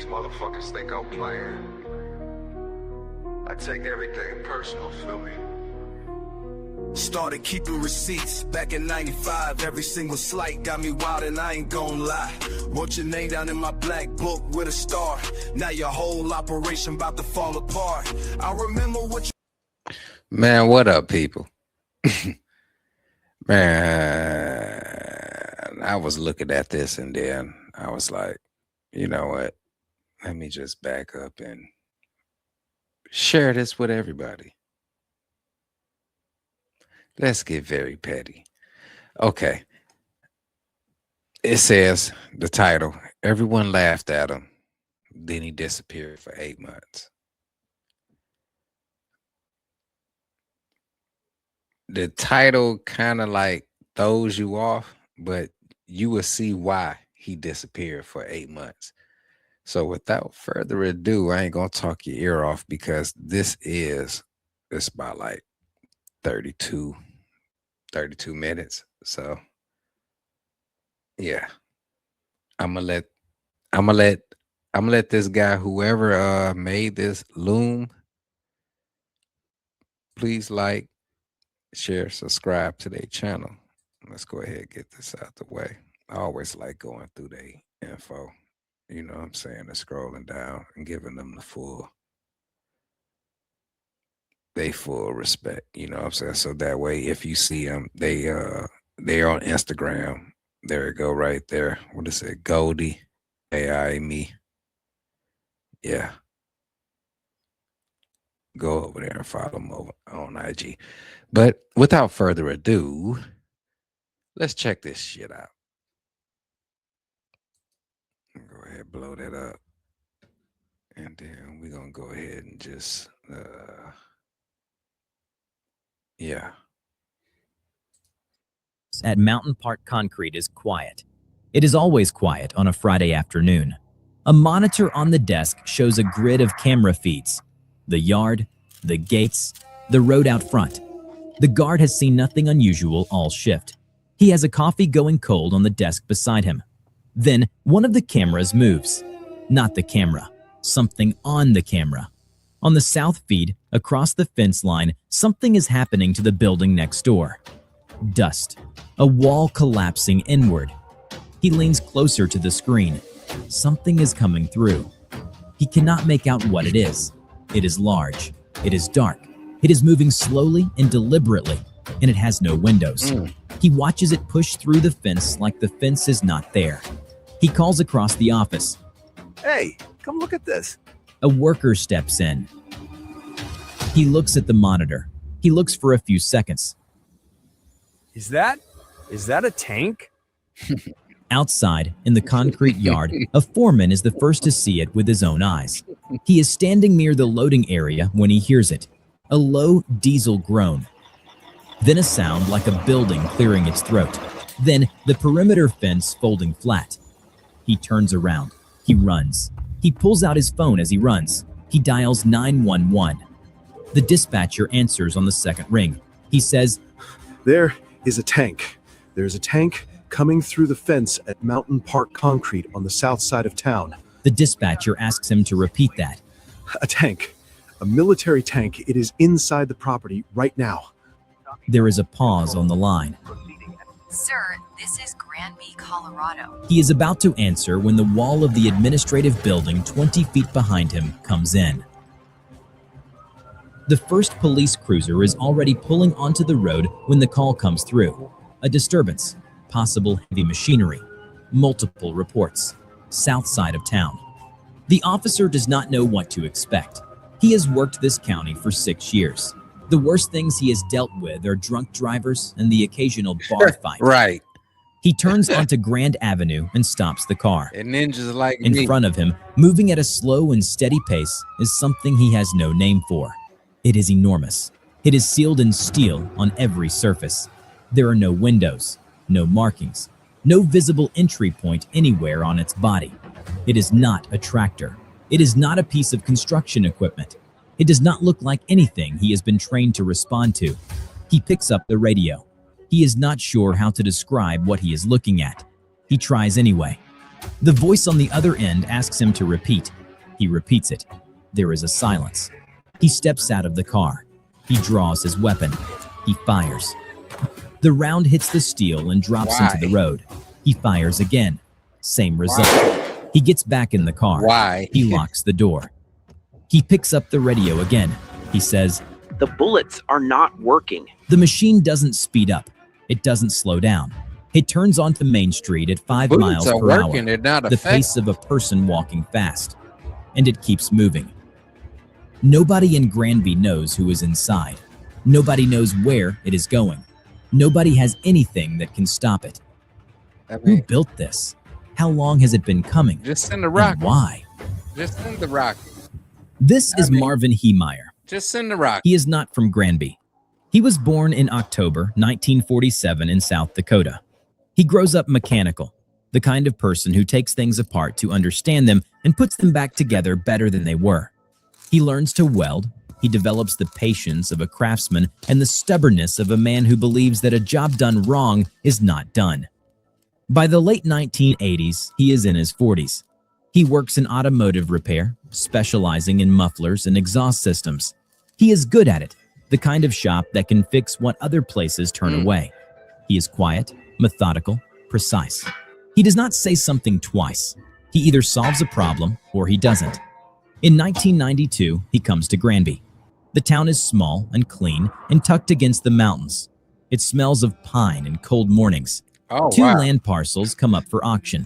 these motherfuckers think I'm playing. I take everything personal, feel me? Started keeping receipts back in 95. Every single slight got me wild and I ain't gon' lie. Wrote your name down in my black book with a star. Now your whole operation about to fall apart. I remember what you... Man, what up, people? Man, I was looking at this and then I was like, you know what? Let me just back up and share this with everybody. Let's get very petty. Okay. It says, the title, everyone laughed at him. Then he disappeared for 8 months. The title kind of like throws you off, but you will see why he disappeared for 8 months. So without further ado, I ain't going to talk your ear off because it's about like 32 minutes. So yeah, I'm gonna let this guy, whoever made this loom, please like, share, subscribe to their channel. Let's go ahead and get this out the way. I always like going through their info, you know what I'm saying, and scrolling down and giving them the full respect, you know what I'm saying? So that way, if you see them, they're on Instagram. There it go right there. What is it? Goldie AI me. Yeah. Go over there and follow them over on IG. But without further ado, let's check this shit out. Go ahead, blow that up. And then we're gonna go ahead and just yeah. At Mountain Park Concrete is quiet. It is always quiet on a Friday afternoon. A monitor on the desk shows a grid of camera feeds. The yard, the gates, the road out front. The guard has seen nothing unusual all shift. He has a coffee going cold on the desk beside him. Then one of the cameras moves. Not the camera, something on the camera. On the south feed, across the fence line, something is happening to the building next door. Dust. A wall collapsing inward. He leans closer to the screen. Something is coming through. He cannot make out what it is. It is large. It is dark. It is moving slowly and deliberately, and it has no windows. He watches it push through the fence like the fence is not there. He calls across the office. Hey, come look at this. A worker steps in. He looks at the monitor. He looks for a few seconds. Is that a tank? Outside, in the concrete yard, a foreman is the first to see it with his own eyes. He is standing near the loading area when he hears it. A low diesel groan. Then a sound like a building clearing its throat. Then the perimeter fence folding flat. He turns around. He runs. He pulls out his phone as he runs. He dials 911. The dispatcher answers on the second ring. He says, "There is a tank. There's a tank coming through the fence at Mountain Park Concrete on the south side of town." The dispatcher asks him to repeat that. "A tank. A military tank. It is inside the property right now." There is a pause on the line. Sir, this is Granby, Colorado. He is about to answer when the wall of the administrative building 20 feet behind him comes in. The first police cruiser is already pulling onto the road when the call comes through. A disturbance, possible heavy machinery, multiple reports, south side of town. The officer does not know what to expect. He has worked this county for 6 years. The worst things he has dealt with are drunk drivers and the occasional bar fight. Right. He turns onto Grand Avenue and stops the car. And ninjas like In me. front of him, moving at a slow and steady pace, is something he has no name for. It is enormous. It is sealed in steel on every surface. There are no windows, no markings, no visible entry point anywhere on its body. It is not a tractor. It is not a piece of construction equipment. It does not look like anything he has been trained to respond to. He picks up the radio. He is not sure how to describe what he is looking at. He tries anyway. The voice on the other end asks him to repeat. He repeats it. There is a silence. He steps out of the car. He draws his weapon. He fires. The round hits the steel and drops into the road. He fires again. Same result. He gets back in the car. Why? He locks the door. He picks up the radio again. He says, The bullets are not working. the machine doesn't speed up. It doesn't slow down. It turns onto Main Street at 5 miles Bullets are per hour, working, they're not the effective. pace of a person walking fast. And it keeps moving. Nobody in Granby knows who is inside. Nobody knows where it is going. Nobody has anything that can stop it. I Who mean, built this? How long has it been coming? just send the And rocket. why? Just send the rocket. This is mean- Marvin Heemeyer. Just send the rocket. He is not from Granby. He was born in October 1947 in South Dakota. He grows up mechanical, the kind of person who takes things apart to understand them and puts them back together better than they were. He learns to weld. He develops the patience of a craftsman and the stubbornness of a man who believes that a job done wrong is not done. By the late 1980s, he is in his 40s. He works in automotive repair, specializing in mufflers and exhaust systems. He is good at it, the kind of shop that can fix what other places turn away. He is quiet, methodical, precise. He does not say something twice. He either solves a problem or he doesn't. In 1992, he comes to Granby. The town is small and clean and tucked against the mountains. It smells of pine and cold mornings. Oh, Two wow. land parcels come up for auction.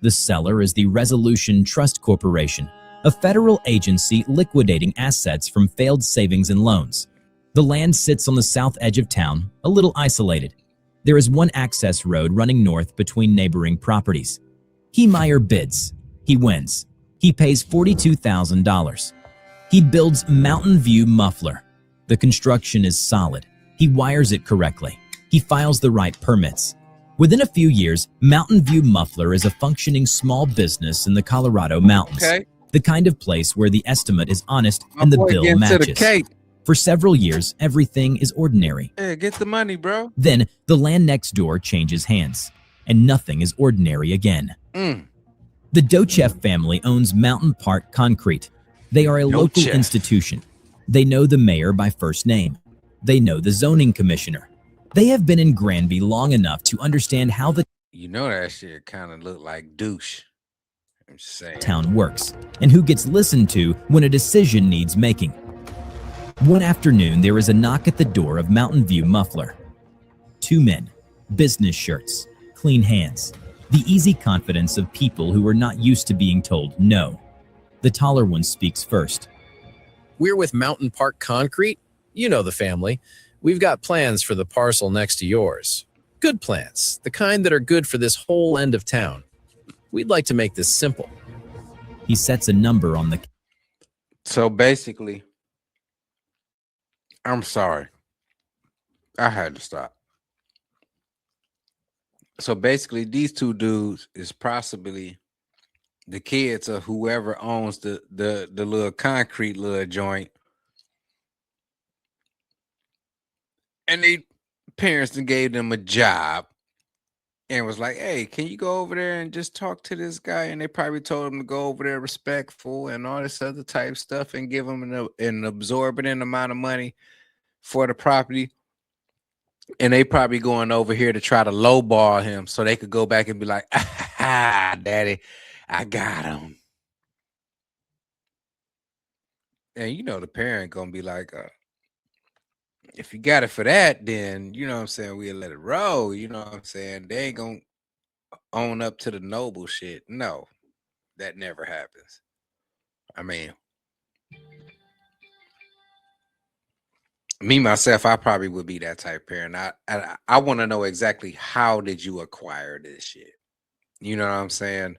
The seller is the Resolution Trust Corporation, a federal agency liquidating assets from failed savings and loans. The land sits on the south edge of town, a little isolated. There is one access road running north between neighboring properties. Heemeyer bids. He wins. He pays $42,000. He builds Mountain View Muffler. The construction is solid. He wires it correctly. He files the right permits. Within a few years, Mountain View Muffler is a functioning small business in the Colorado mountains. Okay. The kind of place where the estimate is honest My and the boy bill getting to the matches. cake. For several years, everything is ordinary. Hey, get the money, bro. Then, the land next door changes hands, and nothing is ordinary again. Mm. The Dochev family owns Mountain Park Concrete. They are a local Dochev. institution. They know the mayor by first name. They know the zoning commissioner. They have been in Granby long enough to understand how the You know that shit kind of look like douche. I'm just saying. town works and who gets listened to when a decision needs making. One afternoon, there is a knock at the door of Mountain View Muffler. Two men, business shirts, clean hands, the easy confidence of people who are not used to being told no. The taller one speaks first. We're with Mountain Park Concrete. You know the family. We've got plans for the parcel next to yours. Good plans, the kind that are good for this whole end of town. We'd like to make this simple. He sets a number on the So basically, I'm sorry. I had to stop. So basically, these two dudes is possibly the kids of whoever owns the little concrete little joint. And they parents then gave them a job and was like, hey, can you go over there and just talk to this guy? And they probably told him to go over there respectful and all this other type stuff and give him an absorbent amount of money for the property. And they probably going over here to try to lowball him so they could go back and be like, ah, daddy, I got him. And you know the parent gonna be like, if you got it for that, then you know what I'm saying, we'll let it roll. You know what I'm saying? They ain't gonna own up to the noble shit. No, that never happens. I mean, me myself, I probably would be that type of parent. I want to know exactly how did you acquire this shit. You know what I'm saying?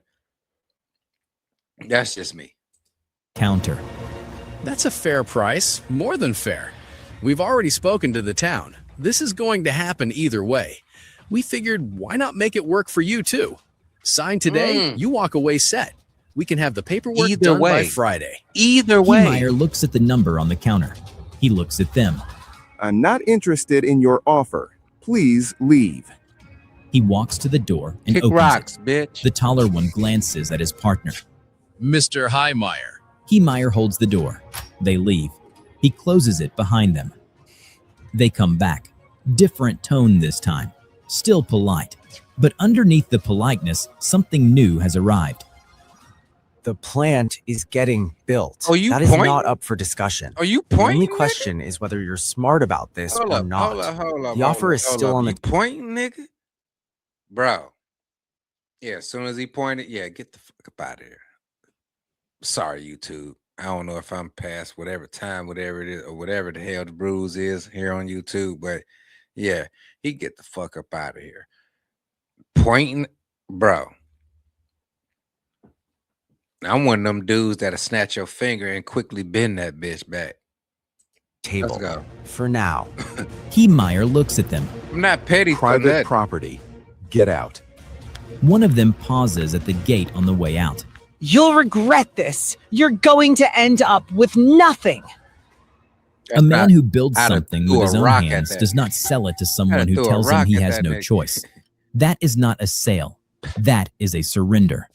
That's just me. counter. That's a fair price, more than fair. We've already spoken to the town. This is going to happen either way. We figured, why not make it work for you too? Sign today, you walk away set. We can have the paperwork Either done by way. Friday. Either way. Heemeyer looks at the number on the counter. He looks at them. I'm not interested in your offer. Please leave. He walks to the door and Kick opens rocks, it. bitch. The taller one glances at his partner. Mr. Highmeyer. Heemeyer holds the door. They leave. He closes it behind them. They come back. Different tone this time. Still polite. But underneath the politeness, something new has arrived. The plant is getting built. Oh, you that is pointing? not up for discussion. Are you The pointing? only nigga? question is whether you're smart about this Hold or up, not. hold up, The offer is hold still up. on You the pointing, nigga? Bro. Yeah, as soon as he pointed, yeah, get the fuck up out of here. Sorry, YouTube. I don't know if I'm past whatever time, whatever it is, or whatever the hell the bruise is here on YouTube, but yeah, he get the fuck up out of here. Pointing, bro. I'm one of them dudes that'll snatch your finger and quickly bend that bitch back. table. Let's go. For now. Heemeyer looks at them. I'm not petty for Private that. property. Get out. One of them pauses at the gate on the way out. You'll regret this. You're going to end up with nothing. A man who builds I'd have something threw with his a own rock at hands that does not nigga. sell it to I'd someone have who threw a tells him rock he at has that no nigga. choice. That is not a sale. That is a surrender.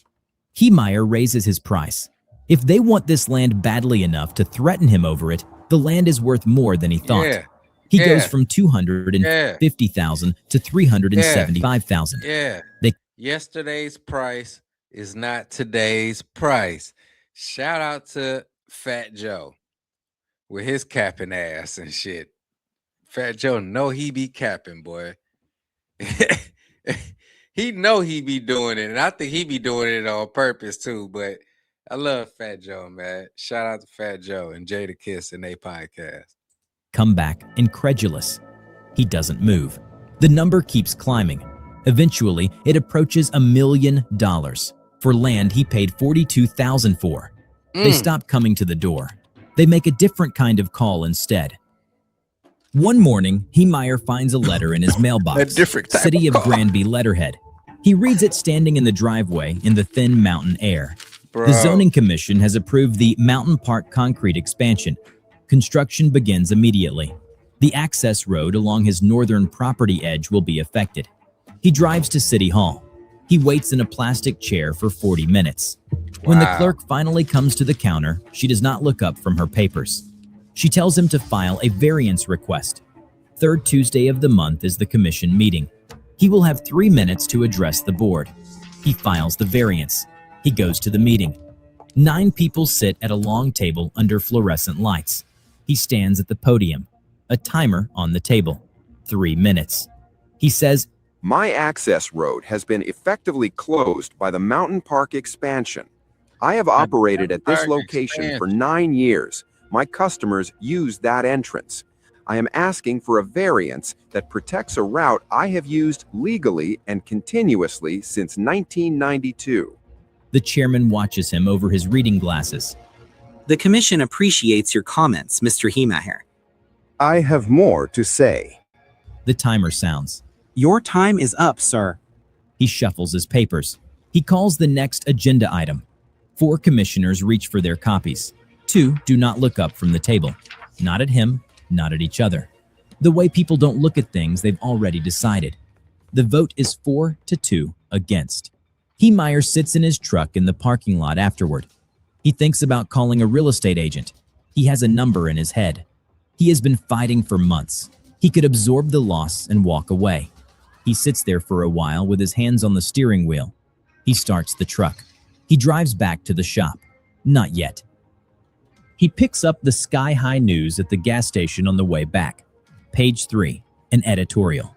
Heemeyer raises his price. If they want this land badly enough to threaten him over it, the land is worth more than he thought. Yeah. He Yeah. goes from $250,000 to $375,000. Yeah. They- Yesterday's price is not today's price. Shout out to Fat Joe with his capping ass and shit. Fat Joe know he be capping, boy. He know he be doing it, and I think he be doing it on purpose too. But I love Fat Joe, man. Shout out to Fat Joe and Jada Kiss and they podcast. Come back incredulous. He doesn't move. The number keeps climbing. Eventually, it approaches $1 million for land he paid $42,000 for. They stop coming to the door. They make a different kind of call instead. One morning, Heemeyer finds a letter in his mailbox. different type City of of call. Granby letterhead. He reads it standing in the driveway in the thin mountain air. Bro. The zoning commission has approved the Mountain Park concrete expansion. Construction begins immediately. The access road along his northern property edge will be affected. He drives to City Hall. He waits in a plastic chair for 40 minutes. When the Wow. clerk finally comes to the counter, she does not look up from her papers. She tells him to file a variance request. Third Tuesday of the month is the commission meeting. He will have 3 minutes to address the board. He files the variance. He goes to the meeting. 9 people sit at a long table under fluorescent lights. He stands at the podium. A timer on the table. 3 minutes. He says, My access road has been effectively closed by the Mountain Park expansion. I have operated at this Park location for expansion. 9 years. My customers use that entrance. I am asking for a variance that protects a route I have used legally and continuously since 1992. the chairman watches him over his reading glasses. The commission appreciates your comments, Mr. Heemeyer. I have more to say. The timer sounds. Your time is up, sir. He shuffles his papers. He calls the next agenda item. 4 commissioners reach for their copies. 2 do not look up from the table. Not at him, not at each other. The way people don't look at things they've already decided. The vote is 4-2 against. Heemeyer sits in his truck in the parking lot afterward. He thinks about calling a real estate agent. He has a number in his head. He has been fighting for months. He could absorb the loss and walk away. He sits there for a while with his hands on the steering wheel. He starts the truck. He drives back to the shop. Not yet. He picks up the Sky High News at the gas station on the way back. Page 3, an editorial.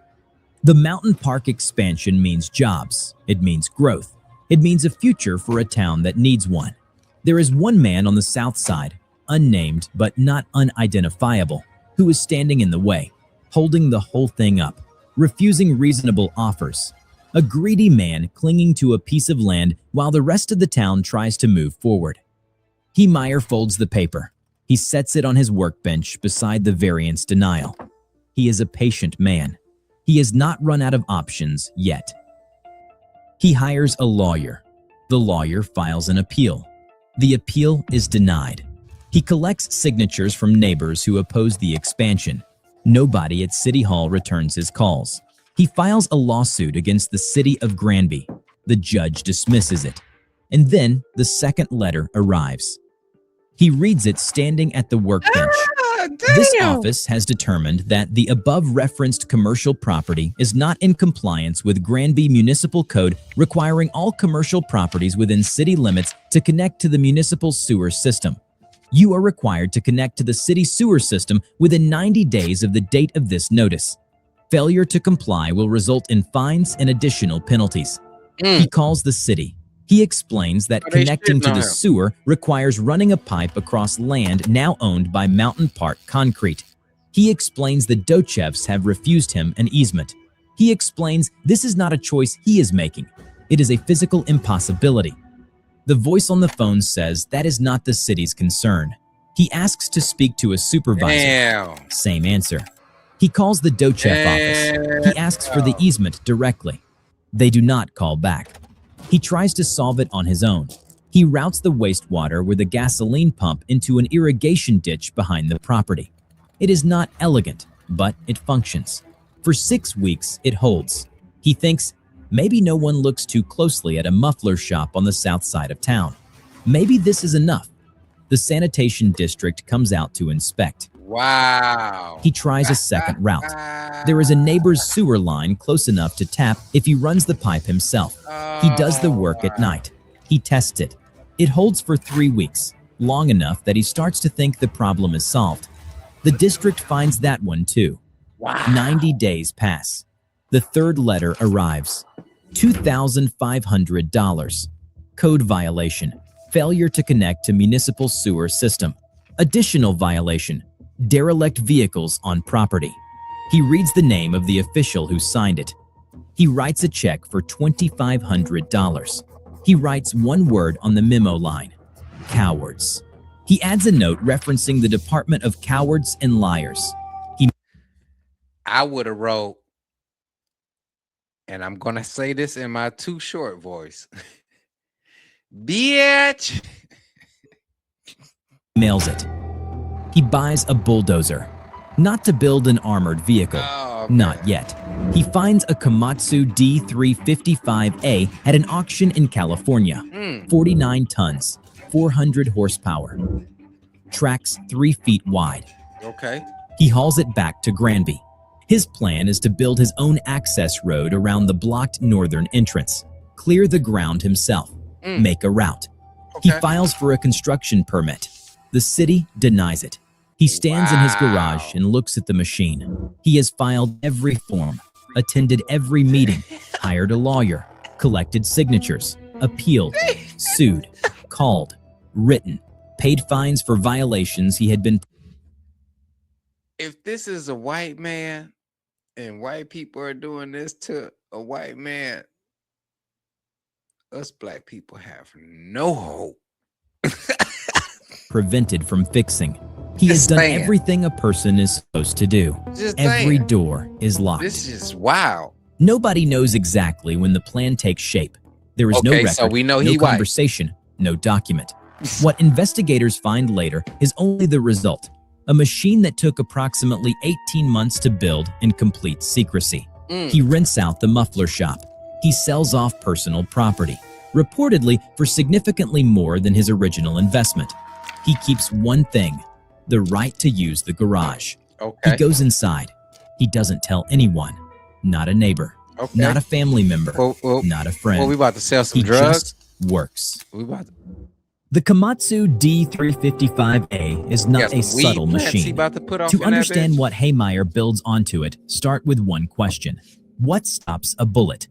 The Mountain Park expansion means jobs. It means growth. It means a future for a town that needs one. There is one man on the south side, unnamed but not unidentifiable, who is standing in the way, holding the whole thing up, refusing reasonable offers. A greedy man clinging to a piece of land while the rest of the town tries to move forward. Heemeyer folds the paper. He sets it on his workbench beside the variance denial. He is a patient man. He has not run out of options yet. He hires a lawyer. The lawyer files an appeal. The appeal is denied. He collects signatures from neighbors who oppose the expansion. Nobody at City Hall returns his calls. He files a lawsuit against the city of Granby. The judge dismisses it. And then the second letter arrives. He reads it standing at the workbench. This office has determined that the above-referenced commercial property is not in compliance with Granby Municipal Code, requiring all commercial properties within city limits to connect to the municipal sewer system. You are required to connect to the city sewer system within 90 days of the date of this notice. Failure to comply will result in fines and additional penalties. He calls the city. He explains that connecting to the sewer requires running a pipe across land now owned by Mountain Park Concrete. He explains the Dochevs have refused him an easement. He explains this is not a choice he is making. It is a physical impossibility. The voice on the phone says that is not the city's concern. He asks to speak to a supervisor. Same answer. He calls the Dochev office. He asks for the easement directly. They do not call back. He tries to solve it on his own. He routes the wastewater with a gasoline pump into an irrigation ditch behind the property. It is not elegant, but it functions. For 6 weeks, it holds. He thinks, maybe no one looks too closely at a muffler shop on the south side of town. Maybe this is enough. The sanitation district comes out to inspect. Wow. He tries a second route. There is a neighbor's sewer line close enough to tap if he runs the pipe himself. He does the work at night. He tests it. It holds for 3 weeks, long enough that he starts to think the problem is solved. The district finds that one too. 90 days pass. The third letter arrives. $2,500. Code violation. Failure to connect to municipal sewer system. Additional violation. Derelict vehicles on property. He reads the name of the official who signed it. He writes a check for $2,500. He writes one word on the memo line. Cowards. He adds a note referencing the Department of Cowards and Liars. I would have wrote, and I'm going to say this in my too short voice. Bitch. Mails it. He buys a bulldozer. Not to build an armored vehicle. Not yet. He finds a Komatsu D355A at an auction in California. 49 tons, 400 horsepower. Tracks 3 feet wide. Okay. He hauls it back to Granby. His plan is to build his own access road around the blocked northern entrance. Clear the ground himself. Make a route. He files for a construction permit. The city denies it. He stands in his garage and looks at the machine. He has filed every form, attended every meeting, hired a lawyer, collected signatures, appealed, sued, called, written, paid fines for violations he had been. If this is a white man and white people are doing this to a white man, us black people have no hope. Prevented from fixing. He has done everything a person is supposed to do. Every door is locked. This is wild. Nobody knows exactly when the plan takes shape. There is no record, so we know no conversation, no document. What investigators find later is only the result. A machine that took approximately 18 months to build in complete secrecy. He rents out the muffler shop. He sells off personal property, reportedly for significantly more than his original investment. He keeps one thing, the right to use the garage. He goes inside. He doesn't tell anyone, not a neighbor, not a family member, not a friend. We about to sell some drugs? He just works. The Komatsu D355A is not a subtle machine. To understand what Haymeyer builds onto it, start with one question. What stops a bullet?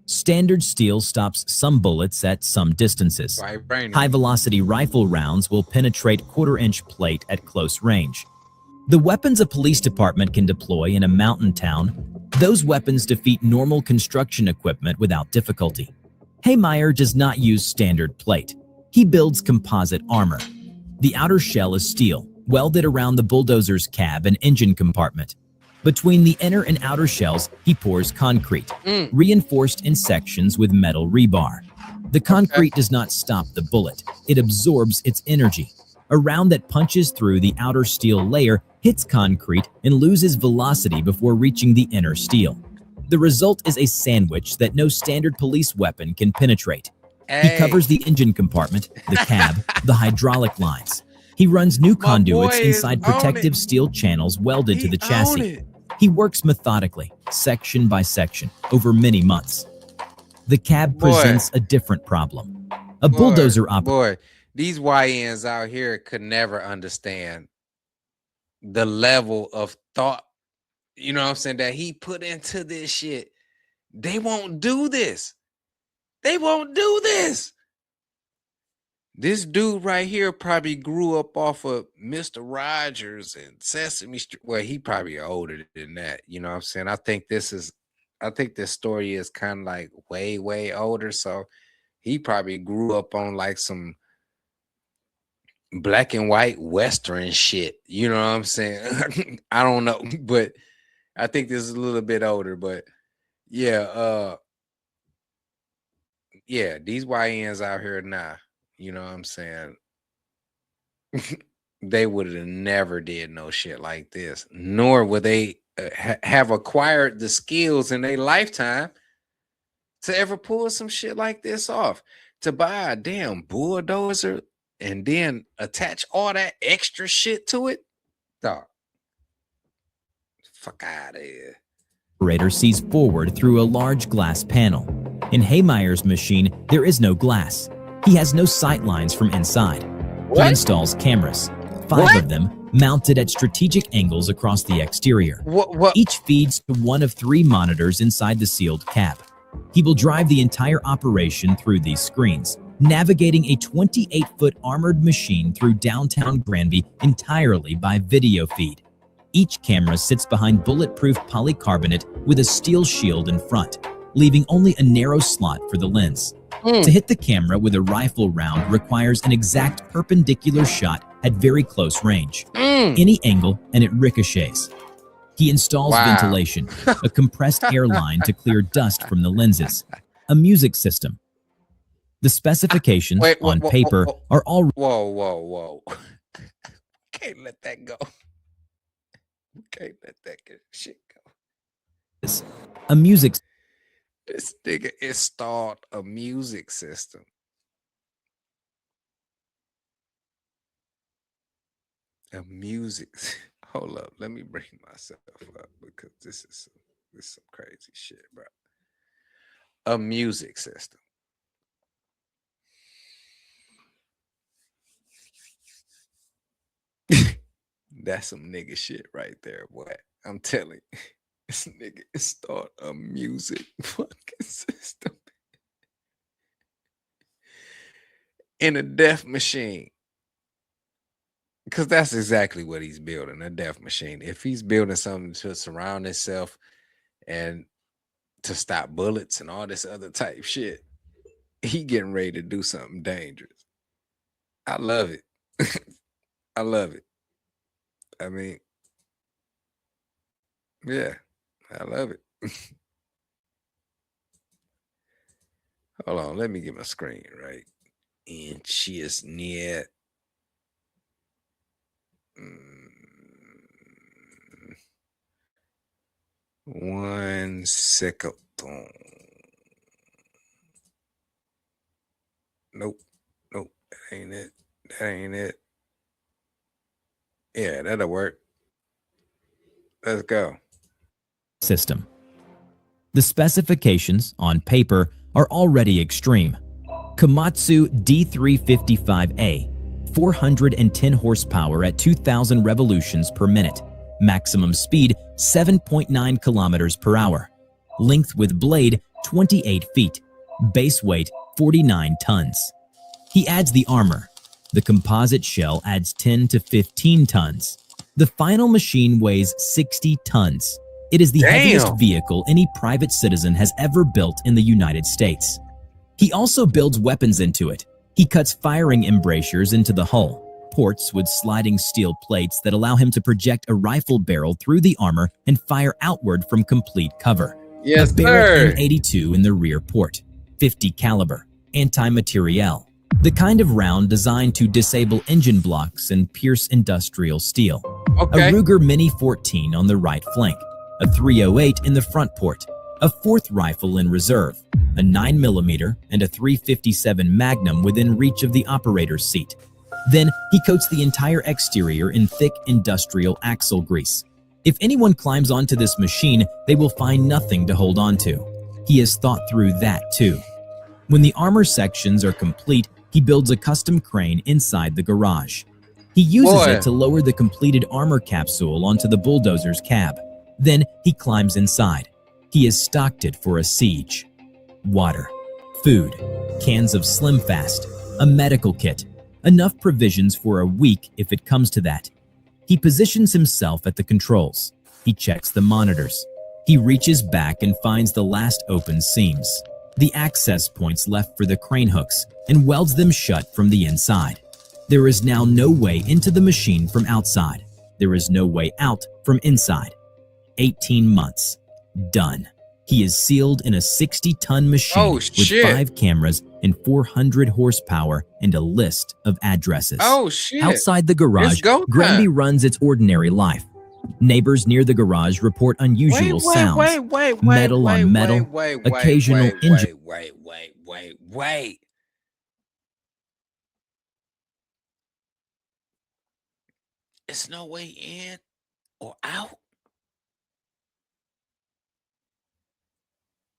Standard steel stops some bullets at some distances. High-velocity rifle rounds will penetrate quarter-inch plate at close range. The weapons a police department can deploy in a mountain town, those weapons defeat normal construction equipment without difficulty. Haymeyer does not use standard plate. He builds composite armor. The outer shell is steel, welded around the bulldozer's cab and engine compartment. Between the inner and outer shells, he pours concrete, reinforced in sections with metal rebar. The concrete does not stop the bullet. It absorbs its energy. A round that punches through the outer steel layer hits concrete and loses velocity before reaching the inner steel. The result is a sandwich that no standard police weapon can penetrate. He Hey. covers the engine compartment, the cab, the hydraulic lines. He runs new conduits boy is inside on protective it. steel channels welded to He the own chassis. it. He works methodically, section by section, over many months. The cab Boy. presents a different problem. A bulldozer Boy, these YNs out here could never understand the level of thought, you know what I'm saying, that he put into this shit. They won't do this. They won't do this. This dude right here probably grew up off of Mr. Rogers and Sesame Street. Well, he probably older than that. You know what I'm saying? I think this story is kind of like way, way older. So he probably grew up on like some black and white Western shit. You know what I'm saying? I don't know, but I think this is a little bit older. But yeah, yeah, these YNs out here now, you know what I'm saying? They would have never did no shit like this, nor would they have acquired the skills in their lifetime to ever pull some shit like this off. To buy a damn bulldozer and then attach all that extra shit to it, dog. Fuck out of here. operator sees forward through a large glass panel. In Haymeyer's machine, there is no glass. He has no sight lines from inside. He installs cameras, 5 of them mounted at strategic angles across the exterior. Each feeds to one of 3 monitors inside the sealed cab. He will drive the entire operation through these screens, navigating a 28-foot armored machine through downtown Granby entirely by video feed. Each camera sits behind bulletproof polycarbonate with a steel shield in front, leaving only a narrow slot for the lens. To hit the camera with a rifle round requires an exact perpendicular shot at very close range. Any angle and it ricochets. He installs ventilation, a compressed air line to clear dust from the lenses, a music system. The specifications on paper are all— Whoa. Can't let that go. Can't let that shit go. a music. This nigga installed a music system. A music. Hold up. Let me bring myself up because this is some crazy shit, bro. A music system. That's some nigga shit right there, boy. I'm telling you. This nigga installed a music fucking system in a death machine. Because that's exactly what he's building, a death machine. If he's building something to surround himself and to stop bullets and all this other type shit, he getting ready to do something dangerous. I love it. I love it. I mean, yeah, I love it. Hold on, let me get my screen right. And she is near. One second. Nope. That ain't it. Yeah, that'll work. Let's go. System. The specifications on paper are already extreme. Komatsu D355A, 410 horsepower at 2,000 revolutions per minute. Maximum speed 7.9 kilometers per hour. Length with blade 28 feet. Base weight 49 tons. He adds the armor. The composite shell adds 10 to 15 tons. The final machine weighs 60 tons. It is the heaviest vehicle any private citizen has ever built in the United States. He also builds weapons into it. He cuts firing embrasures into the hull, ports with sliding steel plates that allow him to project a rifle barrel through the armor and fire outward from complete cover. Yes, a Barrett M82 in the rear port, 50 caliber, anti-materiel. The kind of round designed to disable engine blocks and pierce industrial steel. A Ruger Mini 14 on the right flank, a 308 in the front port, a fourth rifle in reserve, a 9mm and a .357 Magnum within reach of the operator's seat. Then he coats the entire exterior in thick industrial axle grease. If anyone climbs onto this machine, they will find nothing to hold on to. He has thought through that too. When the armor sections are complete, he builds a custom crane inside the garage. He uses it to lower the completed armor capsule onto the bulldozer's cab. Then he climbs inside. He has stocked it for a siege. Water, food, cans of Slim Fast, a medical kit, enough provisions for a week if it comes to that. He positions himself at the controls. He checks the monitors. He reaches back and finds the last open seams, the access points left for the crane hooks, and welds them shut from the inside. There is now no way into the machine from outside. There is no way out from inside. 18 months. Done. He is sealed in a 60-ton machine with 5 cameras and 400 horsepower and a list of addresses. Outside the garage, Granby runs its ordinary life. Neighbors near the garage report unusual sounds. Metal on metal, occasional engine. Wait. It's no way in or out.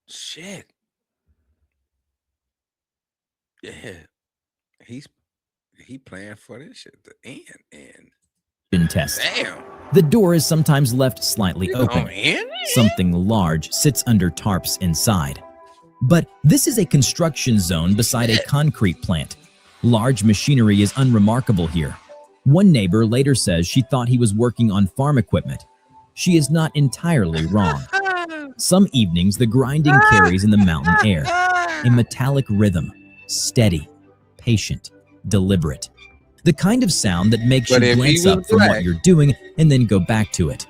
Shit. Yeah. He playing for this shit to end. Test. Damn. The door is sometimes left slightly open. Something large sits under tarps inside. But this is a construction zone beside a concrete plant. Large machinery is unremarkable here. One neighbor later says she thought he was working on farm equipment. She is not entirely wrong. Some evenings, the grinding carries in the mountain air, a metallic rhythm, steady, patient, deliberate. The kind of sound that makes you glance up from what you're doing and then go back to it.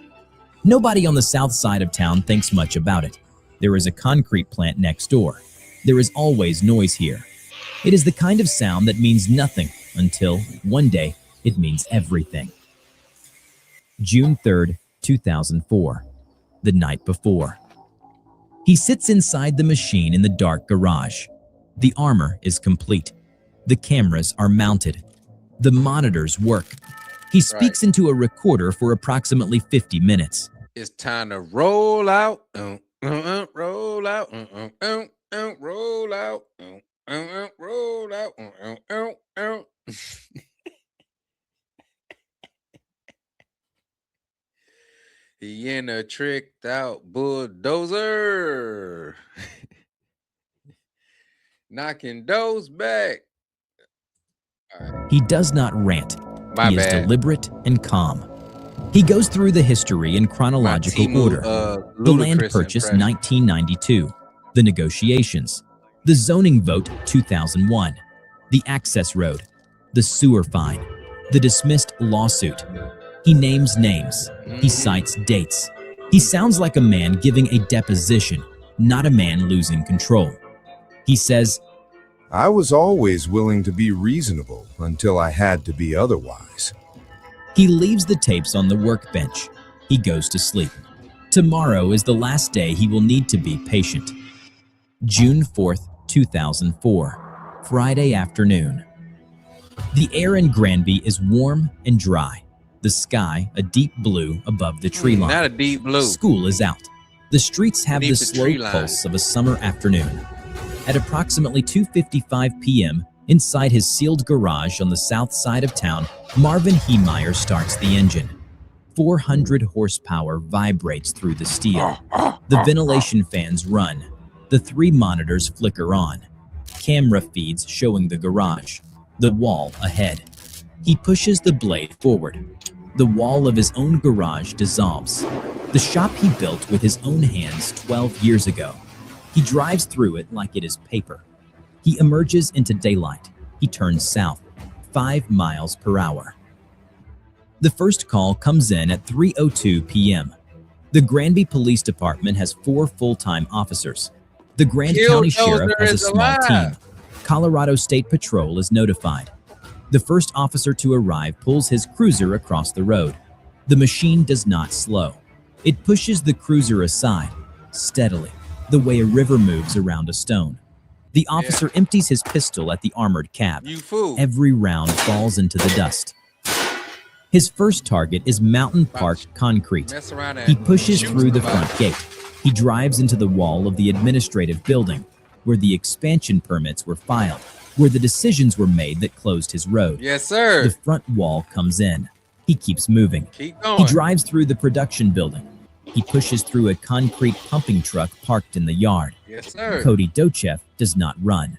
Nobody on the south side of town thinks much about it. There is a concrete plant next door. There is always noise here. It is the kind of sound that means nothing until, one day, it means everything. June 3rd, 2004. The night before. He sits inside the machine in the dark garage. The armor is complete. The cameras are mounted. The monitors work. He speaks into a recorder for approximately 50 minutes. It's time to roll out. Roll out. Roll out. Roll out. He in a tricked out bulldozer. Knocking doors back. He does not rant. He is deliberate and calm. He goes through the history in chronological order. The land purchase 1992. The negotiations. The zoning vote 2001. The access road. The sewer fine. The dismissed lawsuit. He names names. He cites dates. He sounds like a man giving a deposition, not a man losing control. He says, I was always willing to be reasonable until I had to be otherwise. He leaves the tapes on the workbench. He goes to sleep. Tomorrow is the last day he will need to be patient. June 4th, 2004, Friday afternoon. The air in Granby is warm and dry. The sky a deep blue above the tree line. Not a deep blue. School is out. The streets have the slow pulse of a summer afternoon. At approximately 2:55 p.m., inside his sealed garage on the south side of town, Marvin Heemeyer starts the engine. 400 horsepower vibrates through the steel. The ventilation fans run. The 3 monitors flicker on. Camera feeds showing the garage. The wall ahead. He pushes the blade forward. The wall of his own garage dissolves. The shop he built with his own hands 12 years ago. He drives through it like it is paper. He emerges into daylight. He turns south, 5 miles per hour. The first call comes in at 3:02 p.m. The Granby Police Department has 4 full-time officers. The Grant County Sheriff has a small team. Colorado State Patrol is notified. The first officer to arrive pulls his cruiser across the road. The machine does not slow. It pushes the cruiser aside, steadily. the way a river moves around a stone. The officer empties his pistol at the armored cab. You fool. Every round falls into the dust. His first target is Mountain Park Concrete. Mess around and He pushes shoot through the somebody. front gate. He drives into the wall of the administrative building, where the expansion permits were filed, where the decisions were made that closed his road. Yes, sir. The front wall comes in. He keeps moving. Keep going. He drives through the production building. He pushes through a concrete pumping truck parked in the yard. Yes, sir. Cody Dochev does not run.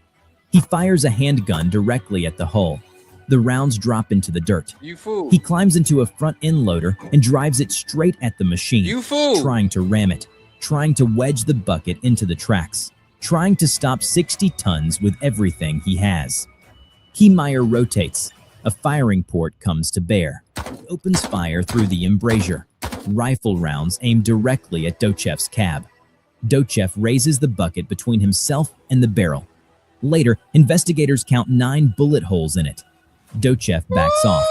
He fires a handgun directly at the hull. The rounds drop into the dirt. You fool. He climbs into a front end loader and drives it straight at the machine. You fool. Trying to ram it, trying to wedge the bucket into the tracks, trying to stop 60 tons with everything he has. Keymeyer rotates. A firing port comes to bear. He opens fire through the embrasure. Rifle rounds aim directly at Dochev's cab. Dochev raises the bucket between himself and the barrel. Later, investigators count 9 bullet holes in it. Dochev backs off.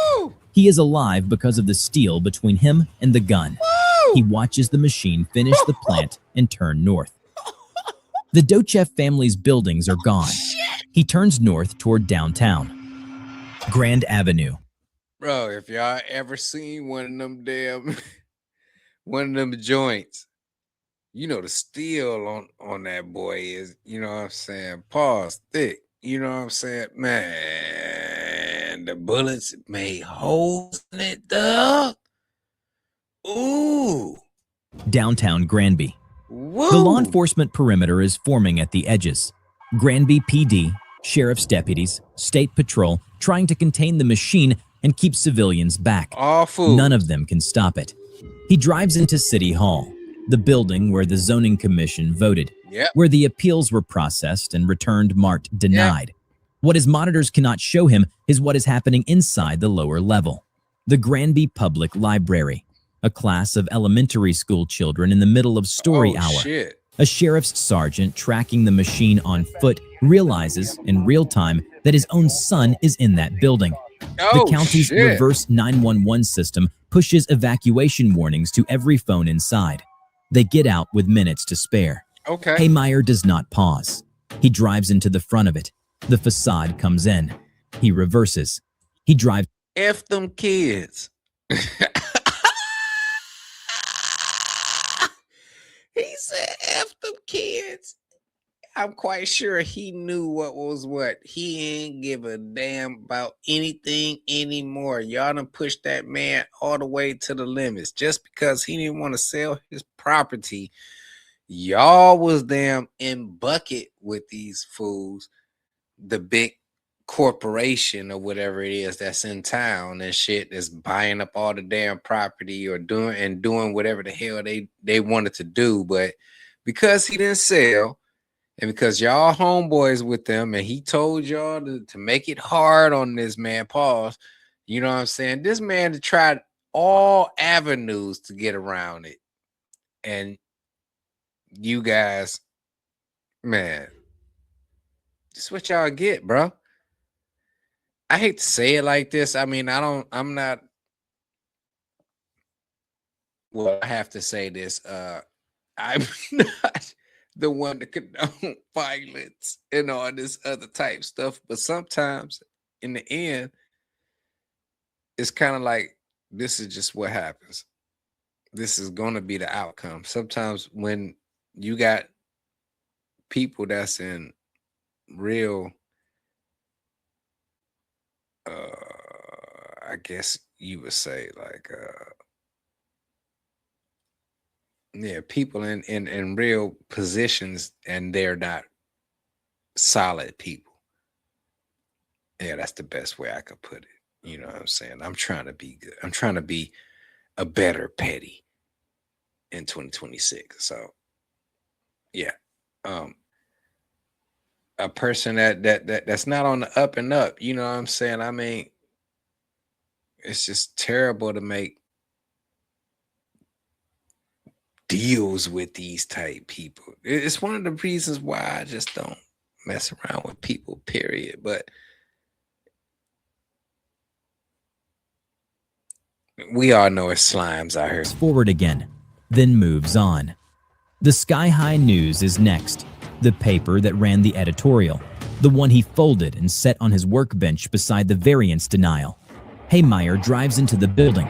He is alive because of the steel between him and the gun. He watches the machine finish the plant and turn north. The Dochev family's buildings are gone. He turns north toward downtown. Grand Avenue. Bro, if y'all ever seen one of them one of them joints, you know the steel on that boy is, you know what I'm saying, paws thick. You know what I'm saying? Man, the bullets made holes in it, dog. Ooh. Downtown Granby. Whoa. The law enforcement perimeter is forming at the edges. Granby PD, sheriff's deputies, state patrol, trying to contain the machine and keep civilians back. Awful. None of them can stop it. He drives into City Hall, the building where the zoning commission voted, where the appeals were processed and returned marked denied. What his monitors cannot show him is what is happening inside the lower level. The Granby Public Library, a class of elementary school children in the middle of story hour. Shit. A sheriff's sergeant tracking the machine on foot realizes in real time that his own son is in that building. The county's reverse 911 system pushes evacuation warnings to every phone inside. They get out with minutes to spare. Okay. Haymeyer does not pause. He drives into the front of it. The facade comes in. He reverses. He drives. F them kids. He said F them kids. I'm quite sure he knew what was what. He ain't give a damn about anything anymore. Y'all done pushed that man all the way to the limits. Just because he didn't want to sell his property, y'all was damn in bucket with these fools. The big corporation or whatever it is that's in town and shit that's buying up all the damn property or doing whatever the hell they wanted to do. But because he didn't sell, and because y'all homeboys with them, and he told y'all to make it hard on this man, pause, you know what I'm saying? This man tried all avenues to get around it. And you guys, man, this is what y'all get, bro. I hate to say it like this. I mean, I'm not, well, I have to say this. I'm not the one that condone violence and all this other type stuff. But sometimes in the end, it's kind of like, this is just what happens. This is going to be the outcome. Sometimes when you got people that's in real, I guess you would say like, people in real positions and they're not solid people. Yeah, that's the best way I could put it. You know what I'm saying? I'm trying to be good. I'm trying to be a better petty in 2026. So yeah. A person that's not on the up and up, you know what I'm saying? I mean, it's just terrible to make deals with these type people. It's one of the reasons why I just don't mess around with people, period. But we all know it's slimes out here. Forward again, then moves on. The Sky High News is next, the paper that ran the editorial, the one he folded and set on his workbench beside the variance denial. Haymeyer drives into the building.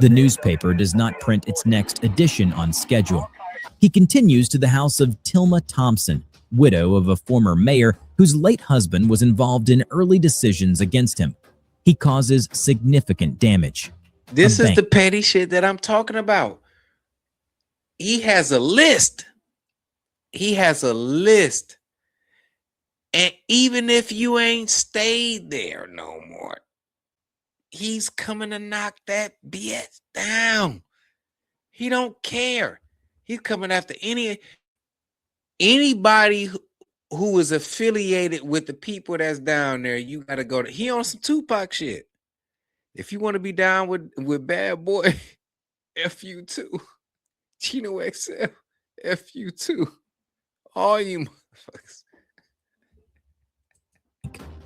The newspaper does not print its next edition on schedule. He continues to the house of Tilma Thompson, widow of a former mayor whose late husband was involved in early decisions against him. He causes significant damage. This is the petty shit that I'm talking about. He has a list. He has a list. And even if you ain't stayed there no more, he's coming to knock that BS down. He don't care. He's coming after anybody who is affiliated with the people that's down there. You gotta go to. He on some Tupac shit. If you want to be down with Bad Boy, F you too. Chino XL, F you too. All you motherfuckers.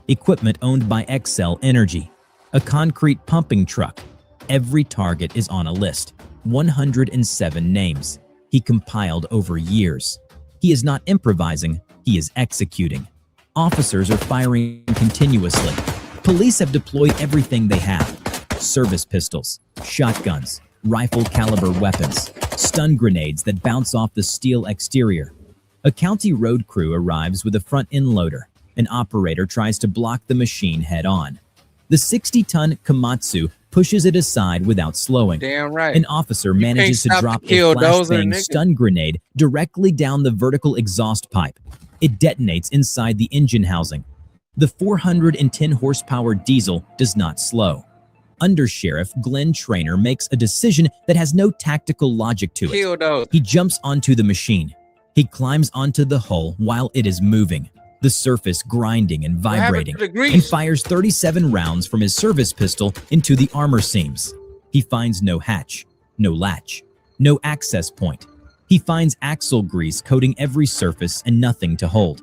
Equipment owned by XL Energy, a concrete pumping truck. Every target is on a list. 107 names. He compiled over years. He is not improvising, he is executing. Officers are firing continuously. Police have deployed everything they have. Service pistols, shotguns, rifle caliber weapons, stun grenades that bounce off the steel exterior. A county road crew arrives with a front end loader. An operator tries to block the machine head on. The 60-ton Komatsu pushes it aside without slowing. Damn right. An officer manages to drop a flashbang stun grenade directly down the vertical exhaust pipe. It detonates inside the engine housing. The 410 horsepower diesel does not slow. Undersheriff Glenn Trainer makes a decision that has no tactical logic to it. Killdozer. He jumps onto the machine. He climbs onto the hull while it is moving, the surface grinding and vibrating, and fires 37 rounds from his service pistol into the armor seams. He finds no hatch, no latch, no access point. He finds axle grease coating every surface and nothing to hold.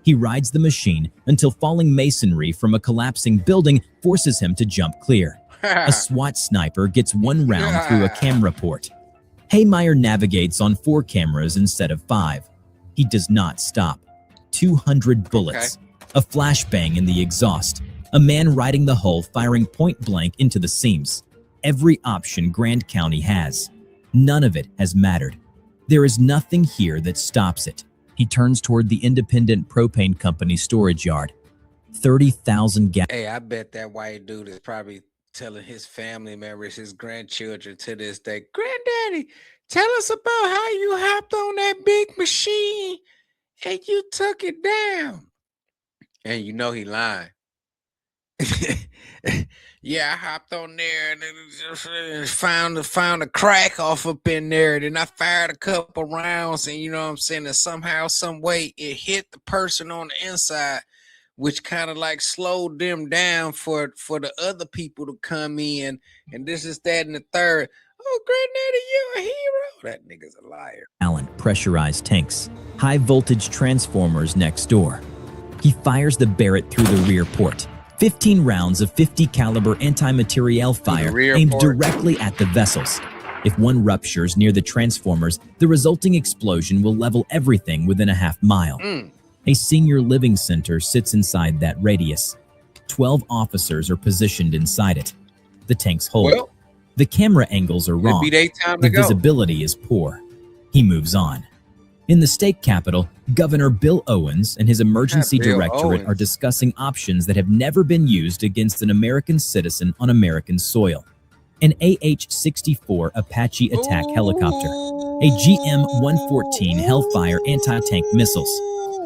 He rides the machine until falling masonry from a collapsing building forces him to jump clear. A SWAT sniper gets one round through a camera port. Haymeyer navigates on 4 cameras instead of 5. He does not stop. 200 bullets. A flashbang in the exhaust. A man riding the hull firing point blank into the seams. Every option Grand County has. None of it has mattered. There is nothing here that stops it. He turns toward the independent propane company storage yard. 30,000 gallons. Hey, I bet that white dude is probably telling his family members, his grandchildren to this day, Granddaddy, tell us about how you hopped on that big machine and you took it down. And you know he lying. Yeah, I hopped on there and just found a crack off up in there. And then I fired a couple rounds, and you know what I'm saying, and somehow, some way, it hit the person on the inside, which kind of like slowed them down for the other people to come in. And this is that and the third. Oh, Granddaddy, you're a hero. That nigga's a liar. Allen pressurized tanks, high voltage transformers next door. He fires the Barrett through the rear port. 15 rounds of 50 caliber anti-materiel fire aimed directly at the vessels. If one ruptures near the transformers, the resulting explosion will level everything within a half mile. A senior living center sits inside that radius. 12 officers are positioned inside it. The tanks hold. Well, the camera angles are wrong. The visibility is poor. He moves on. In the state capitol, Governor Bill Owens and his emergency directorate are discussing options that have never been used against an American citizen on American soil. An AH-64 Apache attack helicopter, a GM-114 Hellfire anti-tank missiles.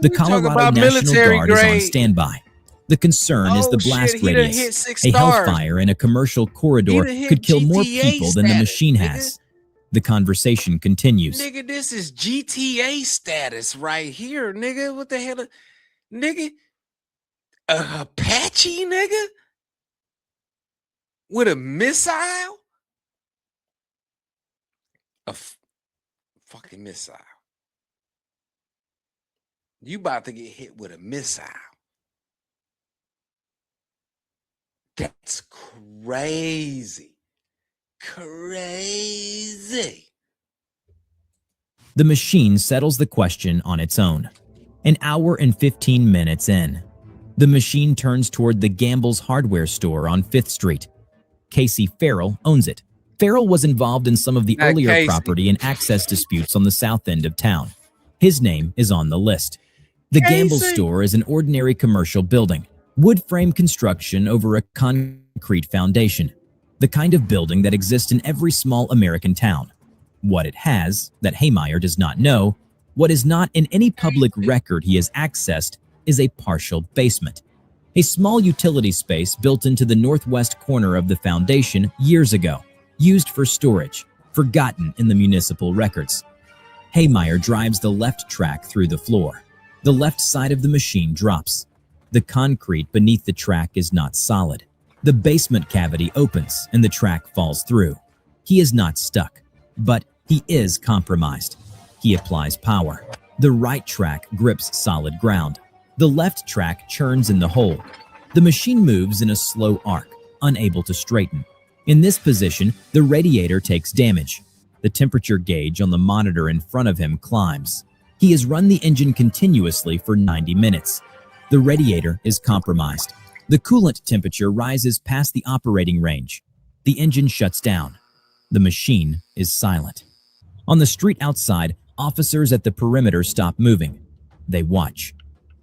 The Colorado National Guard is on standby. The concern is the blast radius. A Hellfire in a commercial corridor could kill more people than the machine has. The conversation continues. Nigga, this is GTA status right here, nigga. What the hell? Nigga, Apache, nigga? With a missile? Fucking missile. You about to get hit with a missile. That's crazy. Crazy. The machine settles the question on its own. An hour and 15 minutes in, the machine turns toward the Gamble's hardware store on 5th Street. Casey Farrell owns it. Farrell was involved in some of the earlier property and access disputes on the south end of town. His name is on the list. The Gamble store is an ordinary commercial building, wood frame construction over a concrete foundation, the kind of building that exists in every small American town. What it has, that Haymeyer does not know, what is not in any public record he has accessed, is a partial basement. A small utility space built into the northwest corner of the foundation years ago, used for storage, forgotten in the municipal records. Haymeyer drives the left track through the floor. The left side of the machine drops. The concrete beneath the track is not solid. The basement cavity opens and the track falls through. He is not stuck, but he is compromised. He applies power. The right track grips solid ground. The left track churns in the hole. The machine moves in a slow arc, unable to straighten. In this position, the radiator takes damage. The temperature gauge on the monitor in front of him climbs. He has run the engine continuously for 90 minutes. The radiator is compromised. The coolant temperature rises past the operating range. The engine shuts down. The machine is silent. On the street outside, officers at the perimeter stop moving. They watch.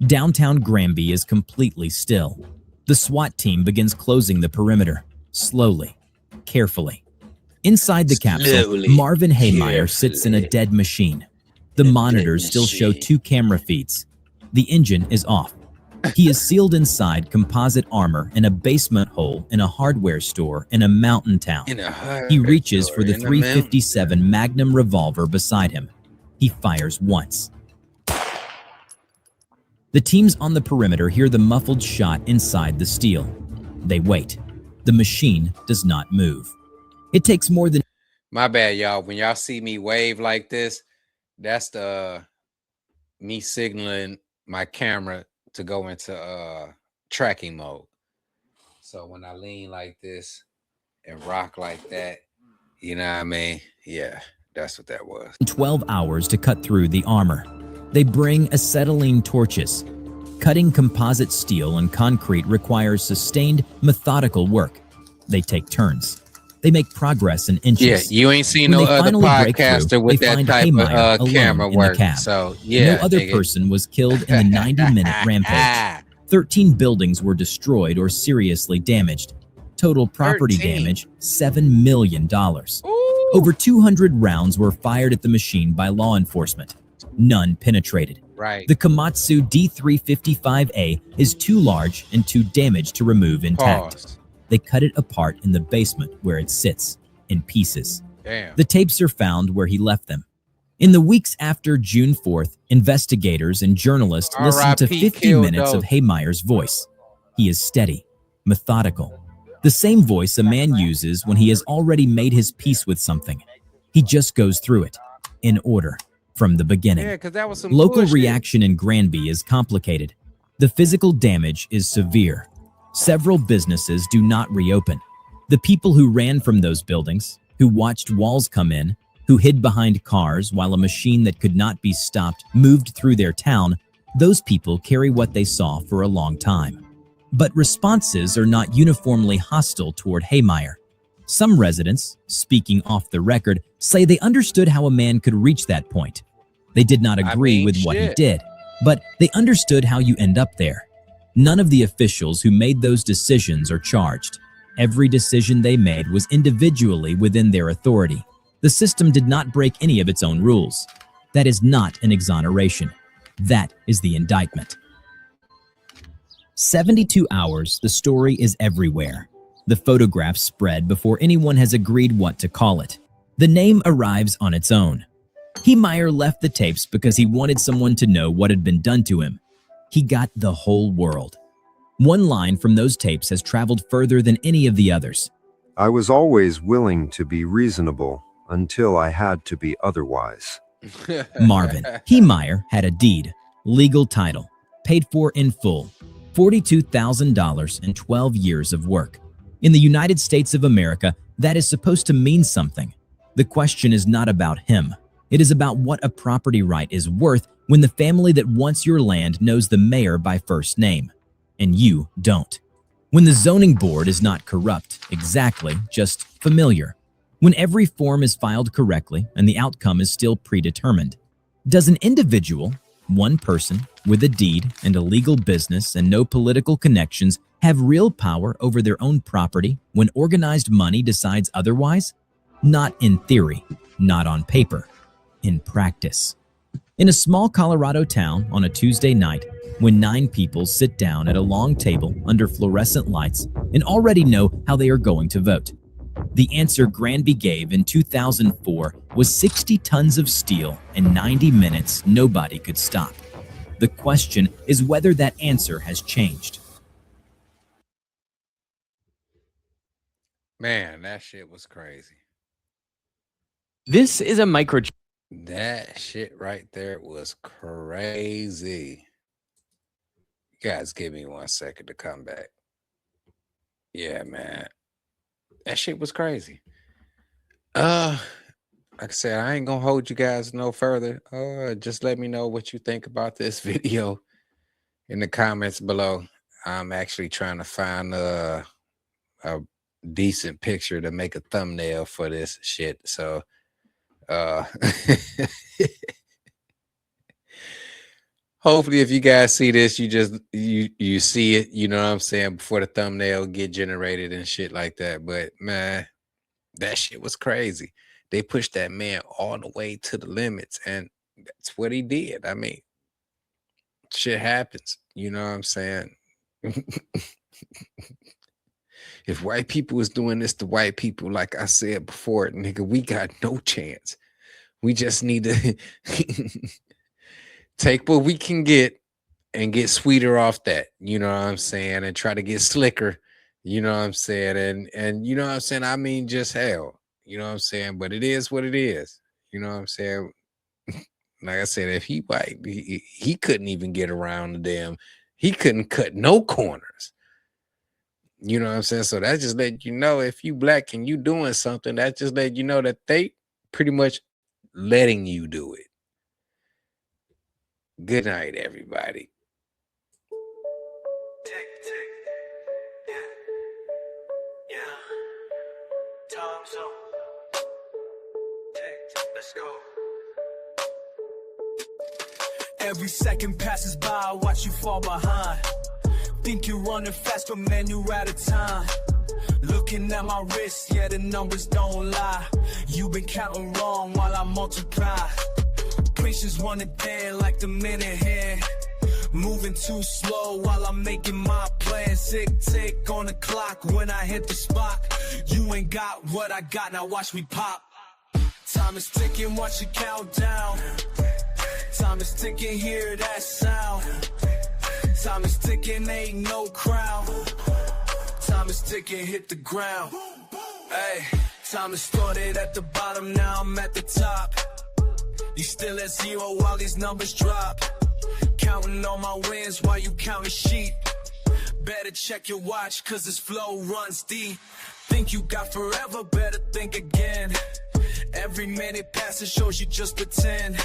Downtown Granby is completely still. The SWAT team begins closing the perimeter, slowly, carefully. Inside the capsule, Marvin Haymeyer sits in a dead machine. The monitors still show 2 camera feeds. The engine is off. He is sealed inside composite armor in a basement hole in a hardware store in a mountain town. He reaches for the .357 Magnum revolver beside him. He fires once. The teams on the perimeter hear the muffled shot inside the steel. They wait. The machine does not move. It takes more than... My bad, y'all. When y'all see me wave like this, that's me signaling my camera to go into tracking mode. So when I lean like this and rock like that, you know what I mean? Yeah, that's what that was. 12 hours to cut through the armor. They bring acetylene torches. Cutting composite steel and concrete requires sustained, methodical work. They take turns. They make progress in inches. Yeah, you ain't seen no other podcaster with that type of camera work. So, yeah. No other person was killed in the 90-minute rampage. 13 buildings were destroyed or seriously damaged. Total property damage, $7 million. Over 200 rounds were fired at the machine by law enforcement. None penetrated. Right. The Komatsu D355A is too large and too damaged to remove intact. Pause. They cut it apart in the basement where it sits, in pieces. Damn. The tapes are found where he left them. In the weeks after June 4th, investigators and journalists listened to 50 minutes of Haymeyer's voice. He is steady, methodical. The same voice a man uses when he has already made his peace with something. He just goes through it, in order, from the beginning. Yeah, 'cause that was some Local bullshit. reaction in Granby is complicated. The physical damage is severe. Several businesses do not reopen. The people who ran from those buildings, who watched walls come in, who hid behind cars while a machine that could not be stopped moved through their town, those people carry what they saw for a long time. But responses are not uniformly hostile toward Haymeyer. Some residents, speaking off the record, say they understood how a man could reach that point. They did not agree with what he did, but they understood how you end up there. None of the officials who made those decisions are charged. Every decision they made was individually within their authority. The system did not break any of its own rules. That is not an exoneration. That is the indictment. 72 hours, the story is everywhere. The photographs spread before anyone has agreed what to call it. The name arrives on its own. Haymeyer left the tapes because he wanted someone to know what had been done to him. He got the whole world. One line from those tapes has traveled further than any of the others. I was always willing to be reasonable until I had to be otherwise. Marvin Haymeyer had a deed, legal title, paid for in full, $42,000 and 12 years of work. In the United States of America, that is supposed to mean something. The question is not about him. It is about what a property right is worth when the family that wants your land knows the mayor by first name, and you don't. When the zoning board is not corrupt, exactly, just familiar. When every form is filed correctly and the outcome is still predetermined. Does an individual, one person, with a deed and a legal business and no political connections have real power over their own property when organized money decides otherwise? Not in theory, not on paper, in practice. In a small Colorado town on a Tuesday night, when 9 people sit down at a long table under fluorescent lights and already know how they are going to vote. The answer Granby gave in 2004 was 60 tons of steel and 90 minutes nobody could stop. The question is whether that answer has changed. Man, that shit was crazy. This is a micro. That shit right there was crazy. You guys give me 1 second to come back. Yeah, man. That shit was crazy. Like I said, I ain't gonna hold you guys no further. Just let me know what you think about this video in the comments below. I'm actually trying to find a decent picture to make a thumbnail for this shit. So hopefully if you guys see this, you see it, you know what I'm saying, before the thumbnail get generated and shit like that. But man, that shit was crazy. They pushed that man all the way to the limits, and that's what he did. I mean, shit happens, you know what I'm saying? If white people was doing this to white people, like I said before, nigga, we got no chance. We just need to take what we can get and get sweeter off that, you know what I'm saying, and try to get slicker, you know what I'm saying, and you know what I'm saying, I mean, just hell, you know what I'm saying, but it is what it is, you know what I'm saying. Like I said, if he white, he couldn't even get around the damn, he couldn't cut no corners. You know what I'm saying? So that just let you know, if you black and you doing something, that just let you know that they pretty much letting you do it. Good night, everybody. Let's go. Every second passes by, I watch you fall behind. Think you're running fast, but man, you're out of time. Looking at my wrist, yeah, the numbers don't lie. You've been counting wrong while I multiply. Patience running down like the minute hand. Moving too slow while I'm making my plan. Tick, tick on the clock when I hit the spot. You ain't got what I got, now watch me pop. Time is ticking, watch it count down. Time is ticking, hear that sound. Time is ticking, ain't no crown. Time is ticking, hit the ground. Hey, time is started at the bottom, now I'm at the top. You still at 0 while these numbers drop. Counting all my wins while you counting sheep. Better check your watch, cause this flow runs deep. Think you got forever, better think again. Every minute passes shows you just pretend.